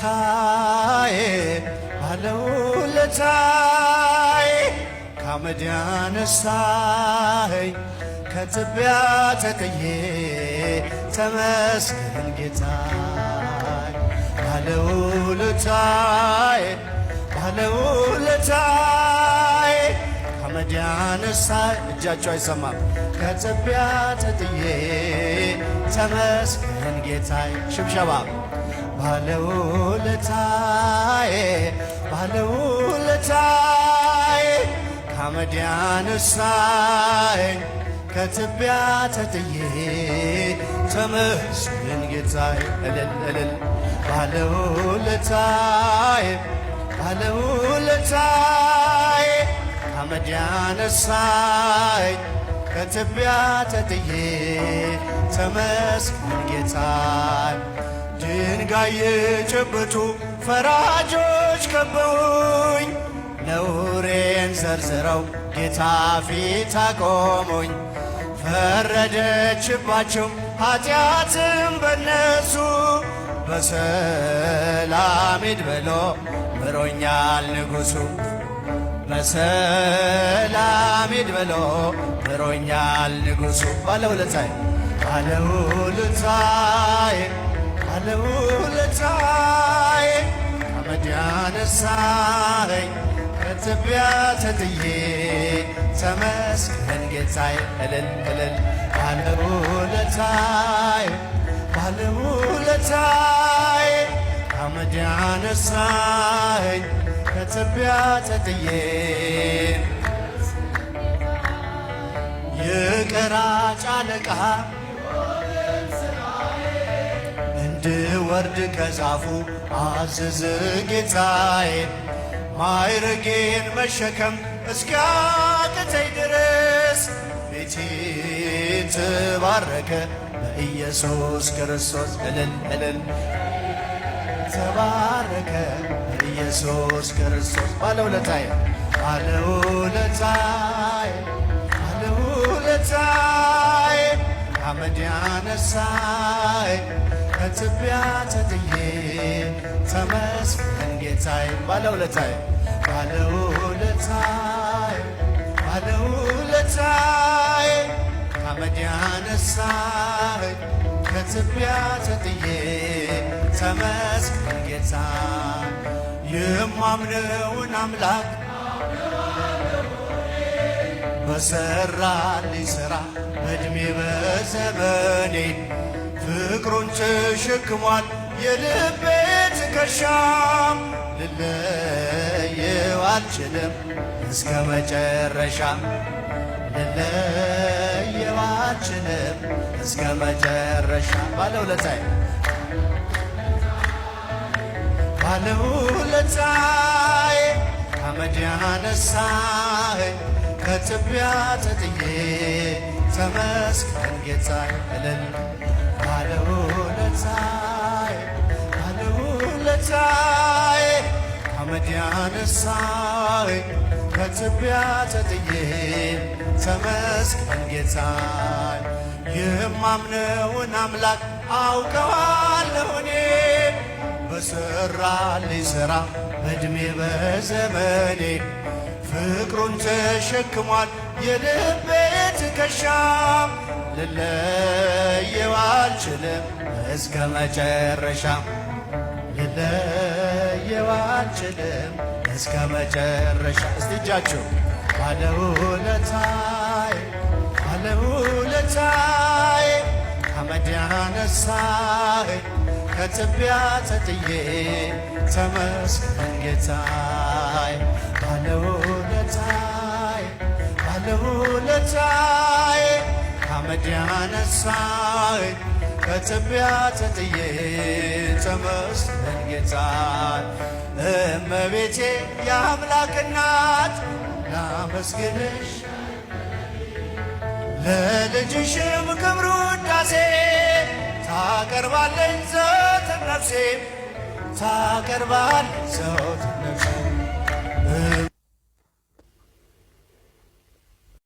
ባለውለታዬ ባለውለታዬ ከአመድ ያነሳኸኝ ከትቢያ ተጥዬ ተመስገን ጌታዬ ባለውለታዬ ባለውለታዬ ከአመድ ያነሳኸኝ እጃቸው አይሰማም ከትቢያ ተጥዬ ተመስገን ጌታዬ ሽብሸባ ባለውለታዬ ባለውለታዬ ከአመድ ያነሳኸኝ ከትቢያ ተጥዬ ተመስገን ጌታዬ እልል እልል ባለውለታዬ ባለውለታዬ ከአመድ ያነሳኸኝ ከትቢያ ተጥዬ ተመስገን ጌታዬ ድንጋይ የጨበጡ ፈራጆች ከበውኝ ነውሬን ዘርዝረው ጌታ ፊት አቆሙኝ ፈረደችባቸው ኃጢአትም በነሱ በሰላም ሂድ ብሎ ምሮኛል ንጉሡ በሰላም ሂድ ብሎ ምሮኛል ንጉሡ ባለውለታዬ ባለውለታዬ ባለውለታዬ ከአመድ ያነሳኸኝ ከትቢያ ተጥዬ ተመስገን ጌታዬ እልል እልል ባለውለታዬ ባለውለታዬ ከአመድ ያነሳኸኝ ከትቢያ ተጥዬ የቀራጭ አለቃ እንድወርድ ከዛፉ አዘዘ ጌታዬ ማዕረጌን መሸከም እስኪያቅተኝ ድረስ ቤቴ ተባረከ በኢየሱስ ክርስቶስ እልል እልል ተባረከ በኢየሱስ ክርስቶስ ባለውለታዬ ባለውለታዬ ባለውለታዬ ከአመድ ያነሳኸኝ ከትቢያ ተጥዬ ተመስገን ጌታዬ ባለውለታዬ ባለውለታዬ ባለውለታዬ ከአመድ ያነሳኸኝ ከትቢያ ተጥዬ ተመስገን ጌታዬ የማምነውን አምላክ በሠራልኝ ሥራ በዕድሜ በዘመኔ ፍቅሩን ተሸክሟል የልቤ ትከሻም ልለየው አልችልም እስከ መጨረሻም ልለየው አልችልም እስከ መጨረሻ ባለውለታዬ ባለውለታዬ ከአመድ ያነሳኸኝ ከትቢያ ተጥዬ ተመስገን ጌታዬ እልል ባለውለታዬ ባለውለታዬ ከአመድ ያነሳኸኝ ከትቢያ ተጥዬ ተመስገን ጌታዬ የማምነውን አምላክ አውቀዋለሁ እኔ በሠራልኝ ሥራ በዕድሜ በዘመኔ ፍቅሩን ተሸክሟል የልቤ ትከሻም ልለየው አልችልም እስከ መጨረሻም ልለየው አልችልም እስከ መጨረሻ እስቲ እጃችሁ ባለውለታዬ ባለውለታዬ ከአመድ ያነሳኸኝ ከትቢያ ተጥዬ ተመስገን ጌታዬ ባለውለታዬ ባለውለታዬ ከአመድ ያነሳኸኝ ከትቢያ ተጥዬ ተመስገን ጌታዬ እመቤቴ የአምላክ እናት ላመስግንሽ ለልጅሽም ክብር ውዳሴ ታቀርባለች ዘወትር ነፍሴ ታቀርባለች ዘወትር